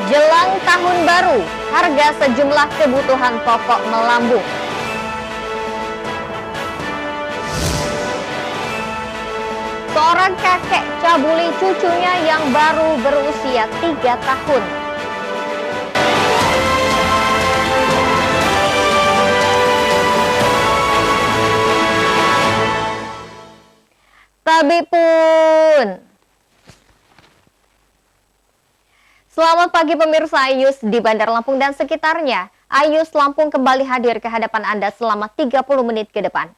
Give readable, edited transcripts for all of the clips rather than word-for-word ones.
Jelang tahun baru, harga sejumlah kebutuhan pokok melambung. Seorang kakek cabuli cucunya yang baru berusia 3 tahun. Tabipun. Selamat pagi pemirsa Ayus di Bandar Lampung dan sekitarnya. Ayus Lampung kembali hadir ke hadapan Anda selama 30 menit ke depan.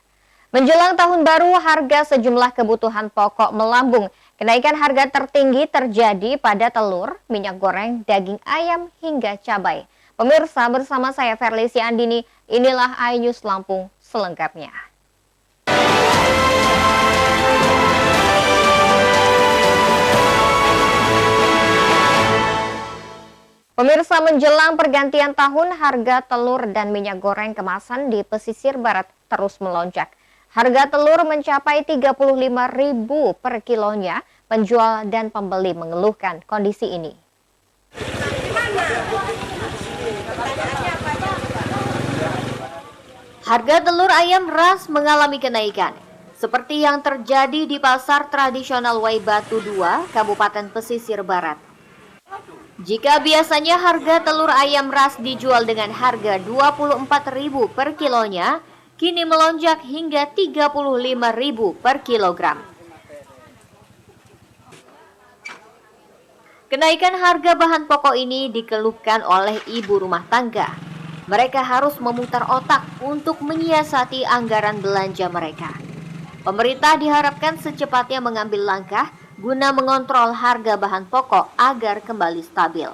Menjelang tahun baru, harga sejumlah kebutuhan pokok melambung. Kenaikan harga tertinggi terjadi pada telur, minyak goreng, daging ayam, hingga cabai. Pemirsa, bersama saya Verlisi Andini, inilah Ayus Lampung selengkapnya. Pemirsa, menjelang pergantian tahun, harga telur dan minyak goreng kemasan di pesisir barat terus melonjak. Harga telur mencapai Rp35.000 per kilonya. Penjual dan pembeli mengeluhkan kondisi ini. Harga telur ayam ras mengalami kenaikan, seperti yang terjadi di pasar tradisional Waibatu 2, Kabupaten Pesisir Barat. Jika biasanya harga telur ayam ras dijual dengan harga Rp24.000 per kilonya, kini melonjak hingga Rp35.000 per kilogram. Kenaikan harga bahan pokok ini dikeluhkan oleh ibu rumah tangga. Mereka harus memutar otak untuk menyiasati anggaran belanja mereka. Pemerintah diharapkan secepatnya mengambil langkah guna mengontrol harga bahan pokok agar kembali stabil.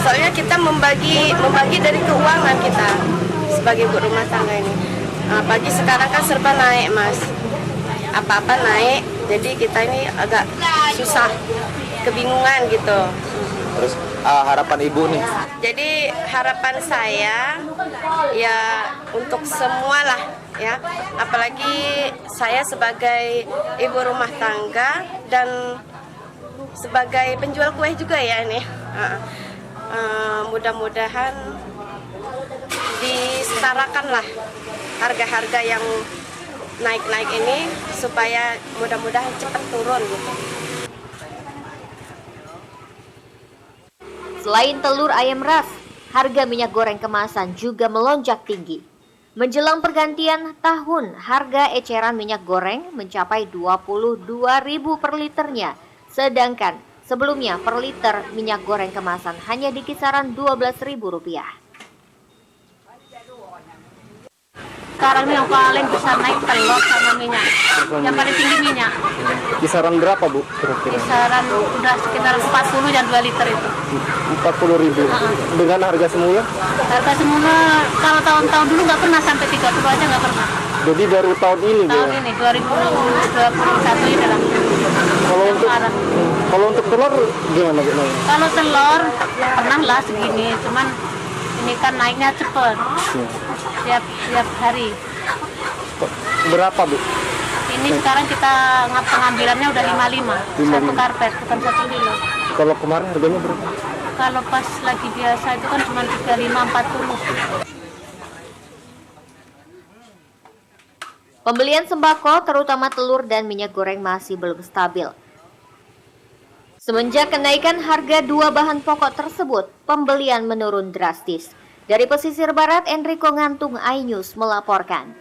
Soalnya kita membagi dari keuangan kita sebagai ibu rumah tangga ini. Pagi sekarang kan serba naik, Mas. Apa-apa naik, jadi kita ini agak susah, kebingungan gitu. Terus harapan ibu nih? Jadi harapan saya ya untuk semua lah ya, apalagi saya sebagai ibu rumah tangga dan sebagai penjual kue juga ya ini. Mudah-mudahan disetarakanlah harga-harga yang naik-naik ini supaya mudah-mudahan cepat turun gitu. Selain telur ayam ras, harga minyak goreng kemasan juga melonjak tinggi. Menjelang pergantian tahun, harga eceran minyak goreng mencapai Rp22.000 per liternya, sedangkan sebelumnya per liter minyak goreng kemasan hanya di kisaran Rp12.000. Sekarang yang paling bisa naik telur sama minyak. Yang paling tinggi minyak. Kisaran berapa, Bu? Kira-kira? Kisaran udah sekitar 40 dan 2 liter itu. Rp40.000. Dengan harga semula? Harga semula kalau tahun-tahun dulu nggak pernah sampai 30 aja nggak pernah. Jadi baru tahun ini, Bu? Tahun ini 2021 ini lah. Kalau untuk telur gimana, Bu? Kalau telur pernah lah segini, cuman ini kan naiknya cepet. Tiap hari. Berapa, Bu? Ini sekarang kita pengambilannya udah 55. Satu karpet, bukan 1 kilo. Kalau kemarin harganya berapa? Kalau pas lagi biasa itu kan cuma 35-40. Pembelian sembako, terutama telur dan minyak goreng, masih belum stabil. Semenjak kenaikan harga dua bahan pokok tersebut, pembelian menurun drastis. Dari pesisir barat, Enrico Ngantung, iNews melaporkan.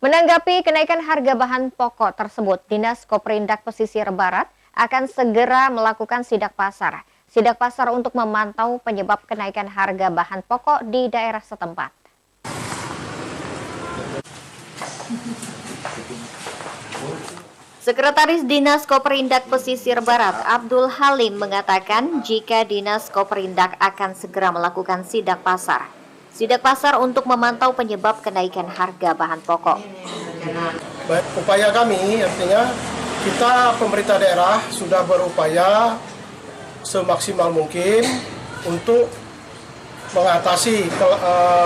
Menanggapi kenaikan harga bahan pokok tersebut, Dinas Koperindak Pesisir Barat akan segera melakukan sidak pasar. Sidak pasar untuk memantau penyebab kenaikan harga bahan pokok di daerah setempat. Sekretaris Dinas Koperindak Pesisir Barat, Abdul Halim, mengatakan jika Dinas Koperindak akan segera melakukan sidak pasar. Sidak pasar untuk memantau penyebab kenaikan harga bahan pokok. Baik, upaya kami artinya kita pemerintah daerah sudah berupaya semaksimal mungkin untuk mengatasi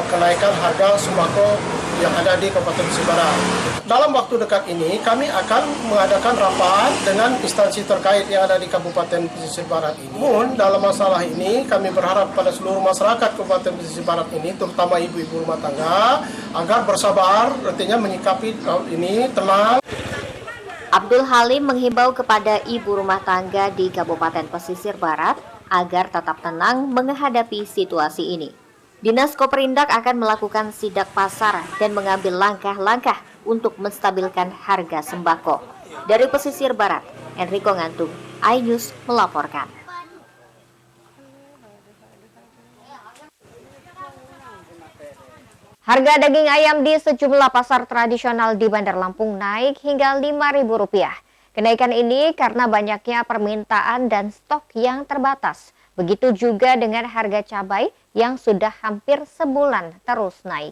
kenaikan harga sembako yang ada di Kabupaten Pesisir Barat. Dalam waktu dekat ini kami akan mengadakan rapat dengan instansi terkait yang ada di Kabupaten Pesisir Barat ini. Namun dalam masalah ini kami berharap pada seluruh masyarakat Kabupaten Pesisir Barat ini, terutama ibu-ibu rumah tangga, agar bersabar, artinya menyikapi hal ini tenang. Abdul Halim menghimbau kepada ibu rumah tangga di Kabupaten Pesisir Barat agar tetap tenang menghadapi situasi ini. Dinas Koperindak akan melakukan sidak pasar dan mengambil langkah-langkah untuk menstabilkan harga sembako. Dari Pesisir Barat, Enrico Ngantung, iNews melaporkan. Harga daging ayam di sejumlah pasar tradisional di Bandar Lampung naik hingga Rp5.000. Kenaikan ini karena banyaknya permintaan dan stok yang terbatas. Begitu juga dengan harga cabai yang sudah hampir sebulan terus naik.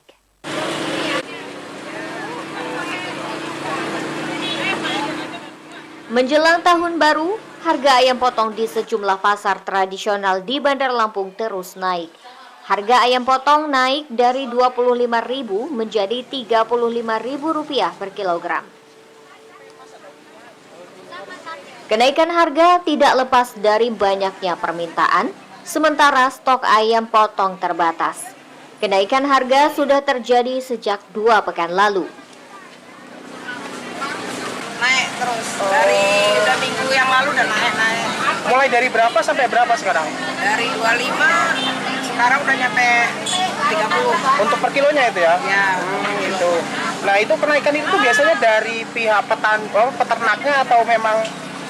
Menjelang tahun baru, harga ayam potong di sejumlah pasar tradisional di Bandar Lampung terus naik. Harga ayam potong naik dari Rp25.000 menjadi Rp35.000 per kilogram. Kenaikan harga tidak lepas dari banyaknya permintaan, sementara stok ayam potong terbatas. Kenaikan harga sudah terjadi sejak 2 pekan lalu. Naik terus, dari udah minggu yang lalu udah naik. Mulai dari berapa sampai berapa sekarang? Dari 25, sekarang udah nyampe 30. Untuk per kilonya itu ya? Ya, Gitu. Nah itu kenaikan itu tuh biasanya dari pihak peternaknya atau memang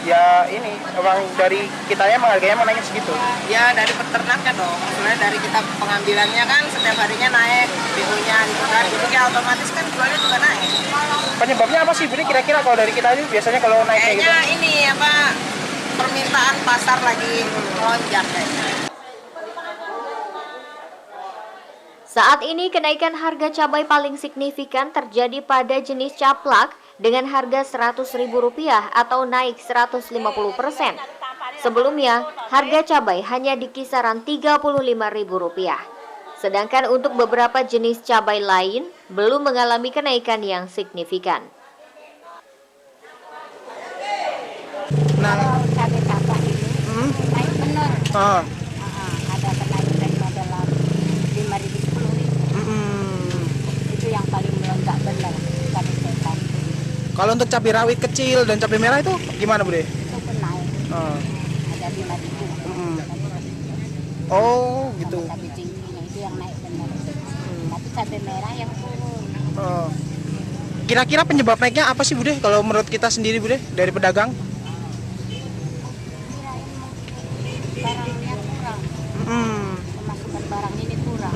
ya ini memang dari kitanya harganya naikin segitu? ya dari peternaknya dong. Maksudnya dari kita pengambilannya kan setiap harinya naik, BO-nya gitu kan. Jadi ya otomatis kan jualnya juga naik. Penyebabnya apa sih Budi kira-kira kalau dari kita aja biasanya kalau naik kayak gitu? Kayaknya ini apa, permintaan pasar lagi melonjak kayaknya. Saat ini kenaikan harga cabai paling signifikan terjadi pada jenis caplak dengan harga Rp100.000 atau naik 150%. Sebelumnya, harga cabai hanya di kisaran Rp35.000. Sedangkan untuk beberapa jenis cabai lain belum mengalami kenaikan yang signifikan. Kalau cabai cabai itu naik benar. Ada kenaikan adalah 5.000 10.000. Itu yang paling melonjak benar cabai setan. Kalau untuk cabai rawit kecil dan cabai merah itu gimana Bu De? Itu pun naik. Ada 5.000. Oh gitu. Cabai tingginya itu yang naik benar. Tapi cabai merah yang turun. Kira-kira penyebab naiknya apa sih Bu De? Kalau menurut kita sendiri Bu De, dari pedagang? Barangnya kurang. Pemasukan barang ini kurang.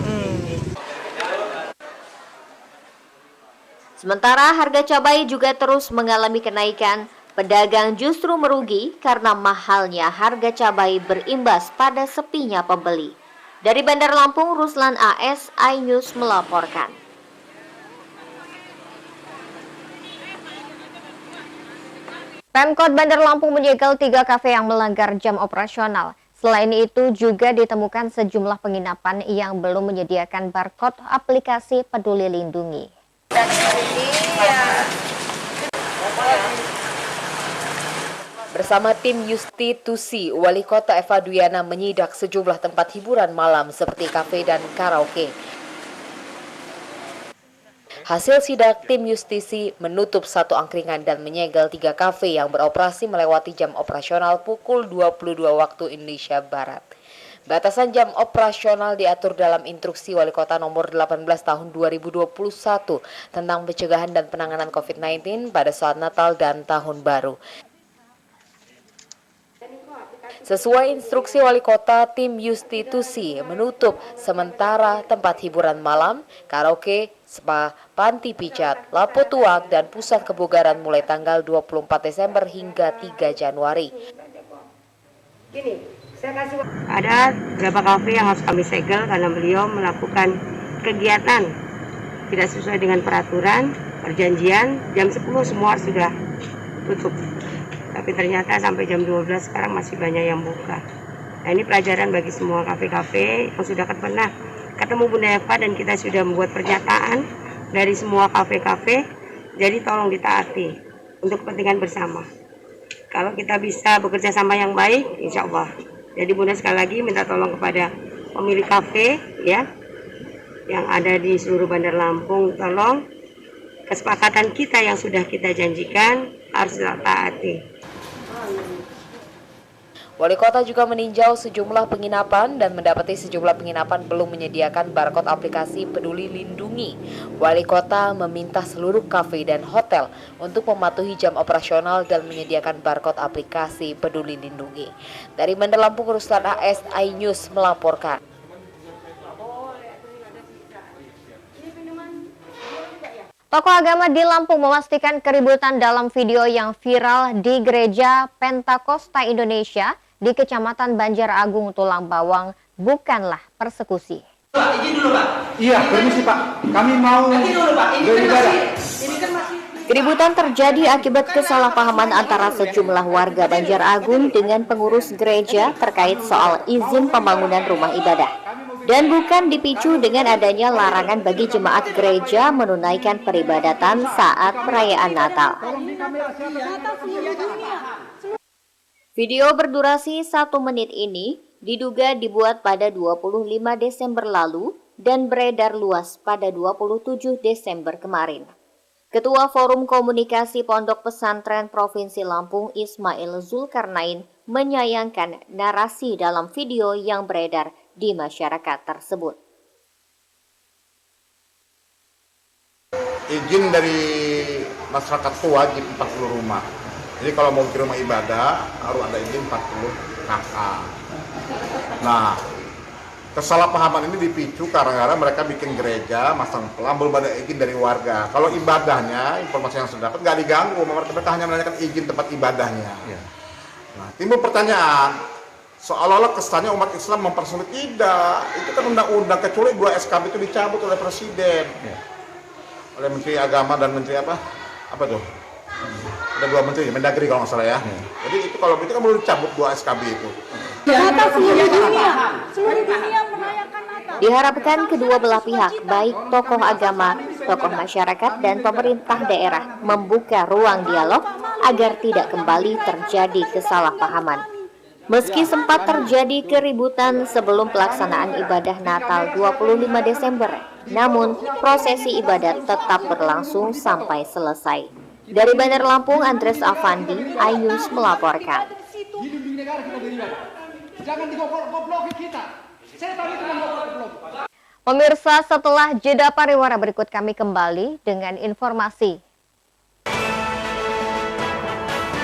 Sementara harga cabai juga terus mengalami kenaikan, pedagang justru merugi karena mahalnya harga cabai berimbas pada sepinya pembeli. Dari Bandar Lampung, Ruslan AS, iNews melaporkan. Pemkot Bandar Lampung menyegel 3 kafe yang melanggar jam operasional. Selain itu juga ditemukan sejumlah penginapan yang belum menyediakan barcode aplikasi Peduli Lindungi. Bersama tim Yustitusi, Wali Kota Eva Duyana menyidak sejumlah tempat hiburan malam seperti kafe dan karaoke. Hasil sidak tim Justisi menutup 1 angkringan dan menyegel 3 kafe yang beroperasi melewati jam operasional pukul 22 waktu Indonesia Barat. Batasan jam operasional diatur dalam Instruksi Wali Kota Nomor 18 Tahun 2021 tentang pencegahan dan penanganan COVID-19 pada saat Natal dan Tahun Baru. Sesuai instruksi Wali Kota, tim Yustitusi menutup sementara tempat hiburan malam, karaoke, spa, panti pijat, lapo tuak, dan pusat kebugaran mulai tanggal 24 Desember hingga 3 Januari. Ada beberapa kafe yang harus kami segel karena beliau melakukan kegiatan tidak sesuai dengan peraturan, perjanjian, jam 10 semua sudah tutup. Tapi ternyata sampai jam 12 sekarang masih banyak yang buka. Nah ini pelajaran bagi semua kafe-kafe yang sudah pernah ketemu Bunda Eva dan kita sudah membuat pernyataan dari semua kafe-kafe. Jadi tolong ditaati untuk kepentingan bersama. Kalau kita bisa bekerja sama yang baik, insya Allah. Jadi Bunda sekali lagi minta tolong kepada pemilik kafe ya yang ada di seluruh Bandar Lampung, tolong kesepakatan kita yang sudah kita janjikan harus ditaati. Wali Kota juga meninjau sejumlah penginapan dan mendapati sejumlah penginapan belum menyediakan barcode aplikasi Peduli Lindungi. Wali Kota meminta seluruh kafe dan hotel untuk mematuhi jam operasional dan menyediakan barcode aplikasi Peduli Lindungi. Dari Bandar Lampung, Ruslan AS, iNews melaporkan. Tokoh agama di Lampung memastikan keributan dalam video yang viral di Gereja Pentakosta Indonesia di Kecamatan Banjar Agung, Tulang Bawang bukanlah persekusi. Pak, izin dulu Pak. Iya, permisi Pak. Kami mau beribadah. Keributan terjadi akibat kesalahpahaman antara sejumlah warga Banjar Agung dengan pengurus gereja terkait soal izin pembangunan rumah ibadah. Dan bukan dipicu dengan adanya larangan bagi jemaat gereja menunaikan peribadatan saat perayaan Natal. Video berdurasi 1 menit ini diduga dibuat pada 25 Desember lalu dan beredar luas pada 27 Desember kemarin. Ketua Forum Komunikasi Pondok Pesantren Provinsi Lampung, Ismail Zulkarnain, menyayangkan narasi dalam video yang beredar di masyarakat tersebut. Izin dari masyarakat itu wajib 40 rumah. Jadi kalau mau ke rumah ibadah harus ada izin 40 kakak. Nah, kesalahpahaman ini dipicu karena mereka bikin gereja, masang pelang, belum ada izin dari warga. Kalau ibadahnya, informasi yang sudah dapat nggak diganggu, mereka hanya menanyakan izin tempat ibadahnya. Nah, timbul pertanyaan, seolah-olah kesannya umat Islam mempersulit. Tidak, itu kan undang-undang, kecuali 2 SKB itu dicabut oleh Presiden, oleh Menteri Agama dan Menteri apa tuh? Ada 2 menteri, Mendagri kalau nggak salah ya. Jadi itu kalau itu kan belum dicabut 2 SKB itu. Seluruh dunia merayakan Natal. Diharapkan kedua belah pihak, baik tokoh agama, tokoh masyarakat, dan pemerintah daerah membuka ruang dialog agar tidak kembali terjadi kesalahpahaman. Meski sempat terjadi keributan sebelum pelaksanaan ibadah Natal 25 Desember, namun prosesi ibadat tetap berlangsung sampai selesai. Dari Bandar Lampung, Andres Afandi, iNews melaporkan. Pemirsa, setelah jeda pariwara berikut kami kembali dengan informasi.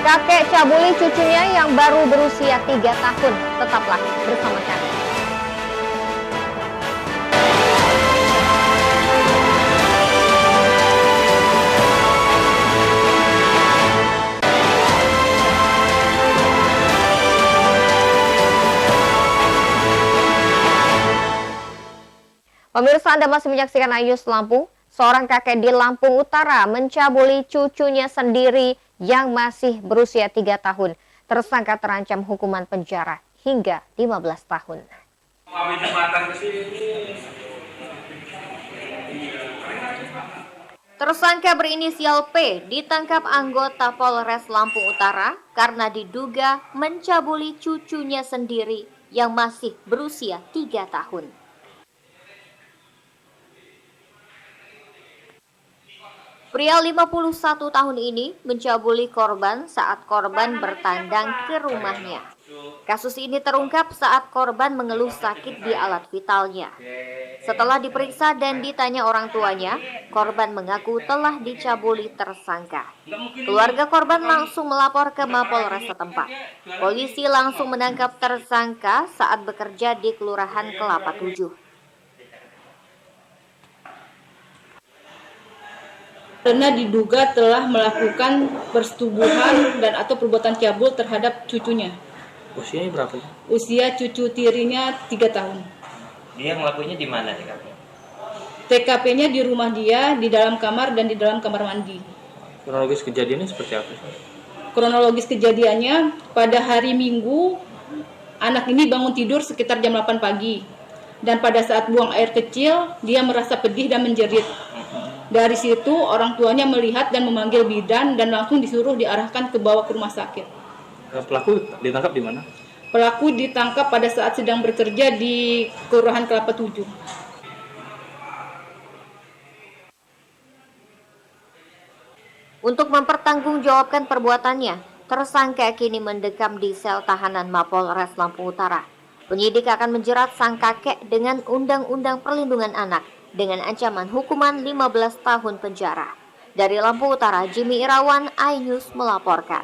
Kakek cabuli cucunya yang baru berusia 3 tahun. Tetaplah bersama kami. Pemirsa, Anda masih menyaksikan iNews Lampung. Seorang kakek di Lampung Utara mencabuli cucunya sendiri yang masih berusia 3 tahun. Tersangka terancam hukuman penjara hingga 15 tahun. Tersangka berinisial P ditangkap anggota Polres Lampung Utara karena diduga mencabuli cucunya sendiri yang masih berusia 3 tahun. Pria 51 tahun ini mencabuli korban saat korban bertandang ke rumahnya. Kasus ini terungkap saat korban mengeluh sakit di alat vitalnya. Setelah diperiksa dan ditanya orang tuanya, korban mengaku telah dicabuli tersangka. Keluarga korban langsung melapor ke Mapolres setempat. Polisi langsung menangkap tersangka saat bekerja di Kelurahan Kelapa 7. Karena diduga telah melakukan persetubuhan dan atau perbuatan cabul terhadap cucunya. Usianya berapa? Usia cucu tirinya 3 tahun. Dia ngelakuinnya di mana TKP? TKP-nya di rumah dia, di dalam kamar dan di dalam kamar mandi. Kronologis kejadiannya seperti apa? Kronologis kejadiannya pada hari Minggu, anak ini bangun tidur sekitar jam 8 pagi. Dan pada saat buang air kecil, dia merasa pedih dan menjerit. Dari situ orang tuanya melihat dan memanggil bidan dan langsung disuruh diarahkan ke bawah ke rumah sakit. Pelaku ditangkap di mana? Pelaku ditangkap pada saat sedang bekerja di Kelurahan Kelapa 7. Untuk mempertanggungjawabkan perbuatannya, tersangka kini mendekam di sel tahanan Mapolres Lampung Utara. Penyidik akan menjerat sang kakek dengan Undang-Undang Perlindungan Anak dengan ancaman hukuman 15 tahun penjara. Dari Lampung Utara, Jimmy Irawan, iNews melaporkan.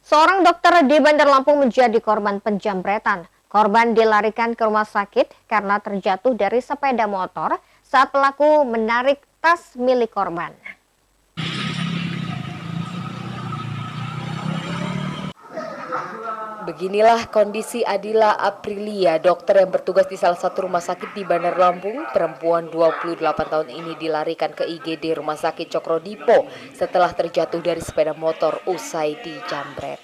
Seorang dokter di Bandar Lampung menjadi korban penjambretan. Korban dilarikan ke rumah sakit karena terjatuh dari sepeda motor saat pelaku menarik tas milik korban. Beginilah kondisi Adila Aprilia, dokter yang bertugas di salah satu rumah sakit di Bandar Lampung. Perempuan 28 tahun ini dilarikan ke IGD Rumah Sakit Cokro-Dipo setelah terjatuh dari sepeda motor usai dijambret.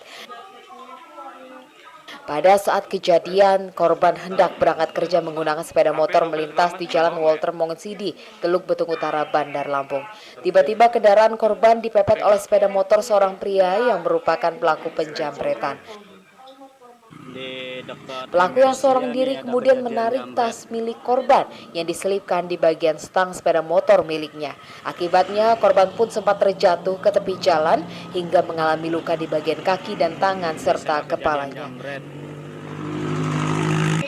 Pada saat kejadian, korban hendak berangkat kerja menggunakan sepeda motor melintas di Jalan Walter Mongensidi, Teluk Betung Utara, Bandar Lampung. Tiba-tiba kendaraan korban dipepet oleh sepeda motor seorang pria yang merupakan pelaku penjambretan. Pelaku yang seorang diri kemudian menarik tas milik korban yang diselipkan di bagian stang sepeda motor miliknya. Akibatnya korban pun sempat terjatuh ke tepi jalan hingga mengalami luka di bagian kaki dan tangan serta kepalanya.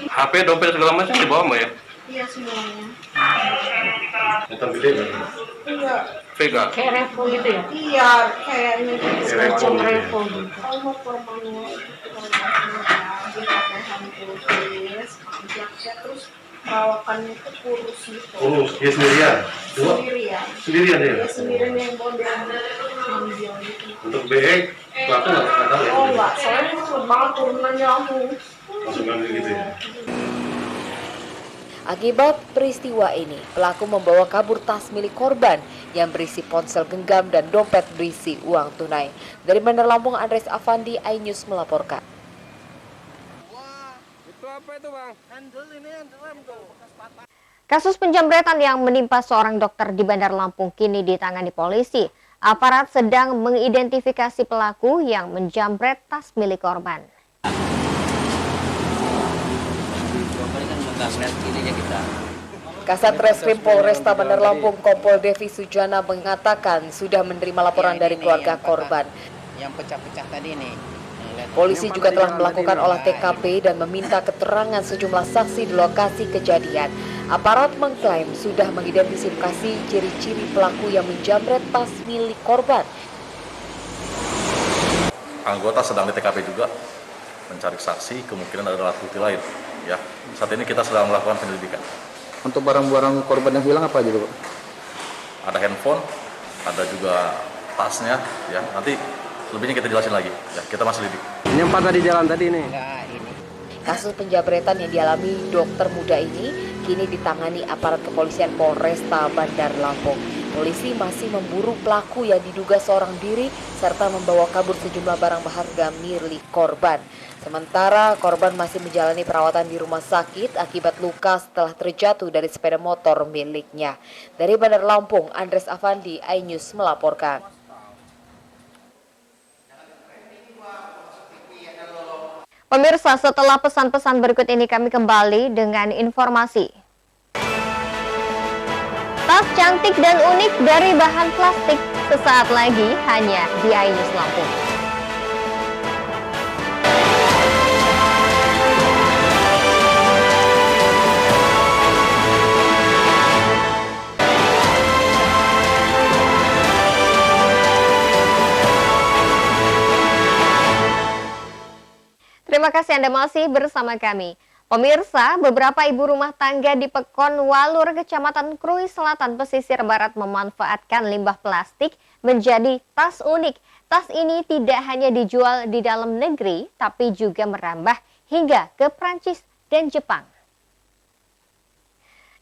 HP, dompet segala macam dibawa Mbak ya? Iya semuanya. Hitam gede kan? Iya. Vega? Kayak Revo gitu ya? Iya, kayaknya semacam Revo gitu. Kalau korbannya itu dia pakai handphone terus perawakannya itu kurus gitu. Kurus, dia sendirian? Sendirian. Sendirian ya? Dia sendirian yang bawa ambil gitu. Untuk BE, pelaku nggak tahu ya? Oh enggak, soalnya cepet banget turunannya langsung. Langsung ngambil gitu ya? Akibat peristiwa ini, pelaku membawa kabur tas milik korban yang berisi ponsel genggam dan dompet berisi uang tunai. Dari Bandar Lampung, Andres Avandi, iNews melaporkan. Kasus penjambretan yang menimpa seorang dokter di Bandar Lampung kini ditangani polisi. Aparat sedang mengidentifikasi pelaku yang menjambret tas milik korban. Kasat Reskrim Polresta Bandar Lampung Kompol Devi Sujana mengatakan sudah menerima laporan dari keluarga korban. Yang pecah-pecah tadi nih. Polisi juga telah melakukan olah TKP dan meminta keterangan sejumlah saksi di lokasi kejadian. Aparat mengklaim sudah mengidentifikasi ciri-ciri pelaku yang menjambret tas milik korban. Anggota sedang di TKP juga mencari saksi, kemungkinan ada alat bukti lain. Ya, saat ini kita sedang melakukan penyelidikan. Untuk barang-barang korban yang hilang apa aja, Pak? Ada handphone, ada juga tasnya, ya. Nanti lebihnya kita jelasin lagi. Ya, kita masih lidik. Ini yang patah di jalan tadi nih. Kasus penjambretan yang dialami dokter muda ini kini ditangani aparat kepolisian Polresta Bandar Lampung. Polisi masih memburu pelaku yang diduga seorang diri serta membawa kabur sejumlah barang berharga milik korban. Sementara korban masih menjalani perawatan di rumah sakit akibat luka setelah terjatuh dari sepeda motor miliknya. Dari Bandar Lampung, Andres Avandi, iNews melaporkan. Pemirsa, setelah pesan-pesan berikut ini kami kembali dengan informasi. Tas cantik dan unik dari bahan plastik sesaat lagi hanya di iNews Lampung. Terima kasih Anda masih bersama kami. Pemirsa, beberapa ibu rumah tangga di Pekon Walur, Kecamatan Krui Selatan, Pesisir Barat memanfaatkan limbah plastik menjadi tas unik. Tas ini tidak hanya dijual di dalam negeri, tapi juga merambah hingga ke Prancis dan Jepang.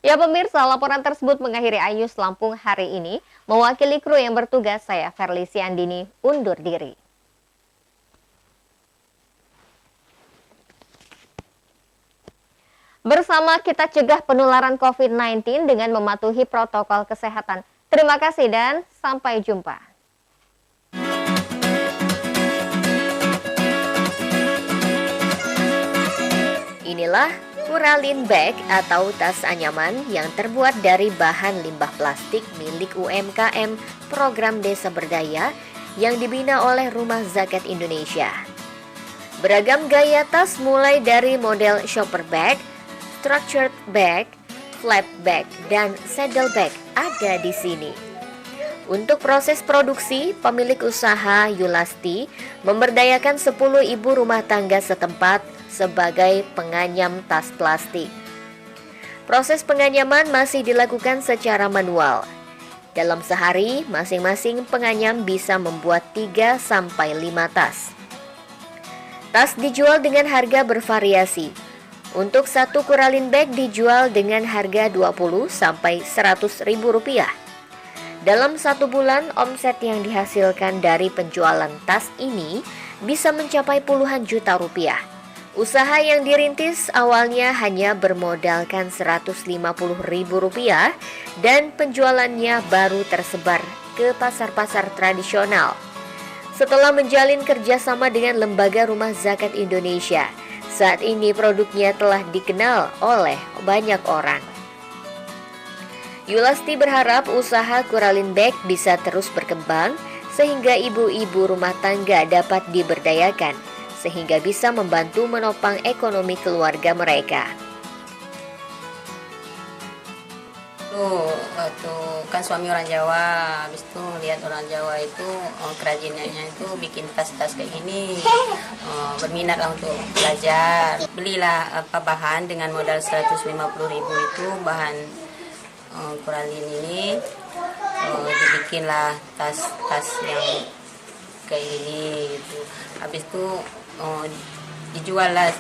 Ya pemirsa, laporan tersebut mengakhiri iNews Lampung hari ini. Mewakili kru yang bertugas, saya Ferlisi Andini undur diri. Bersama kita cegah penularan COVID-19 dengan mematuhi protokol kesehatan. Terima kasih dan sampai jumpa. Inilah Kuralin Bag atau tas anyaman yang terbuat dari bahan limbah plastik milik UMKM Program Desa Berdaya yang dibina oleh Rumah Zakat Indonesia. Beragam gaya tas mulai dari model shopper bag, structured bag, flap bag, dan saddle bag ada di sini. Untuk proses produksi, pemilik usaha Yulasti memberdayakan 10 ibu rumah tangga setempat sebagai penganyam tas plastik. Proses penganyaman masih dilakukan secara manual. Dalam sehari, masing-masing penganyam bisa membuat 3-5 tas. Tas dijual dengan harga bervariasi. Untuk satu Kuralin Bag dijual dengan harga Rp20.000-100.000. Dalam 1 bulan, omset yang dihasilkan dari penjualan tas ini bisa mencapai puluhan juta rupiah. Usaha yang dirintis awalnya hanya bermodalkan Rp150.000 dan penjualannya baru tersebar ke pasar-pasar tradisional. Setelah menjalin kerjasama dengan Lembaga Rumah Zakat Indonesia, saat ini produknya telah dikenal oleh banyak orang. Yulasti berharap usaha Kuralin Bag bisa terus berkembang sehingga ibu-ibu rumah tangga dapat diberdayakan, sehingga bisa membantu menopang ekonomi keluarga mereka. Waktu kan suami orang Jawa, habis itu lihat orang Jawa itu kerajinannya itu bikin tas-tas kayak gini, berminat lah untuk belajar. Belilah bahan dengan modal 150.000 itu bahan Kuralin ini, dibikinlah tas-tas yang kayak gini gitu. Habis itu dijual lah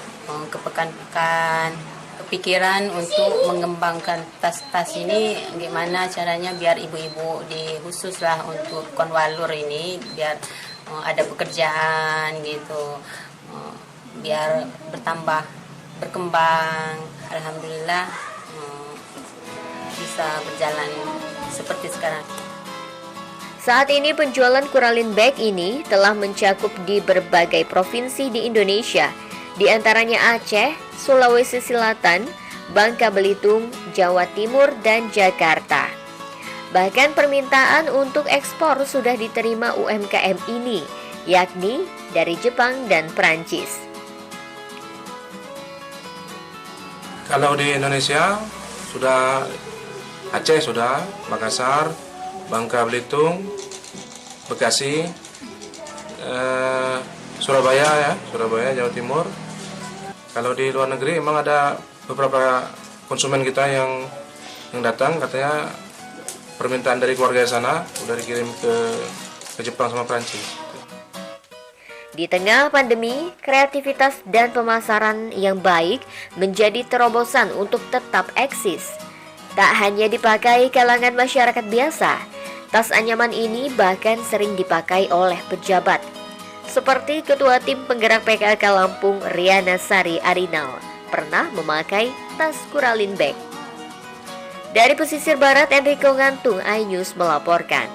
ke pekan-pekan. Kepikiran untuk mengembangkan tas-tas ini gimana caranya biar ibu-ibu di khusus lah untuk konwalur ini biar ada pekerjaan gitu, biar berkembang. Alhamdulillah bisa berjalan seperti sekarang. Saat ini penjualan Kuralin Bag ini telah mencakup di berbagai provinsi di Indonesia, di antaranya Aceh, Sulawesi Selatan, Bangka Belitung, Jawa Timur, dan Jakarta. Bahkan permintaan untuk ekspor sudah diterima UMKM ini, yakni dari Jepang dan Perancis. Kalau di Indonesia sudah Aceh, sudah Makassar, Bangka Belitung, Bekasi, Surabaya, Jawa Timur. Kalau di luar negeri memang ada beberapa konsumen kita yang datang, katanya permintaan dari keluarga sana udah dikirim ke Jepang sama Prancis. Di tengah pandemi, kreativitas dan pemasaran yang baik menjadi terobosan untuk tetap eksis. Tak hanya dipakai kalangan masyarakat biasa, tas anyaman ini bahkan sering dipakai oleh pejabat. Seperti Ketua Tim Penggerak PKK Lampung Riana Sari Arinal pernah memakai tas Kuralin Bag. Dari pesisir barat, Enrico Ngantung, iNews melaporkan.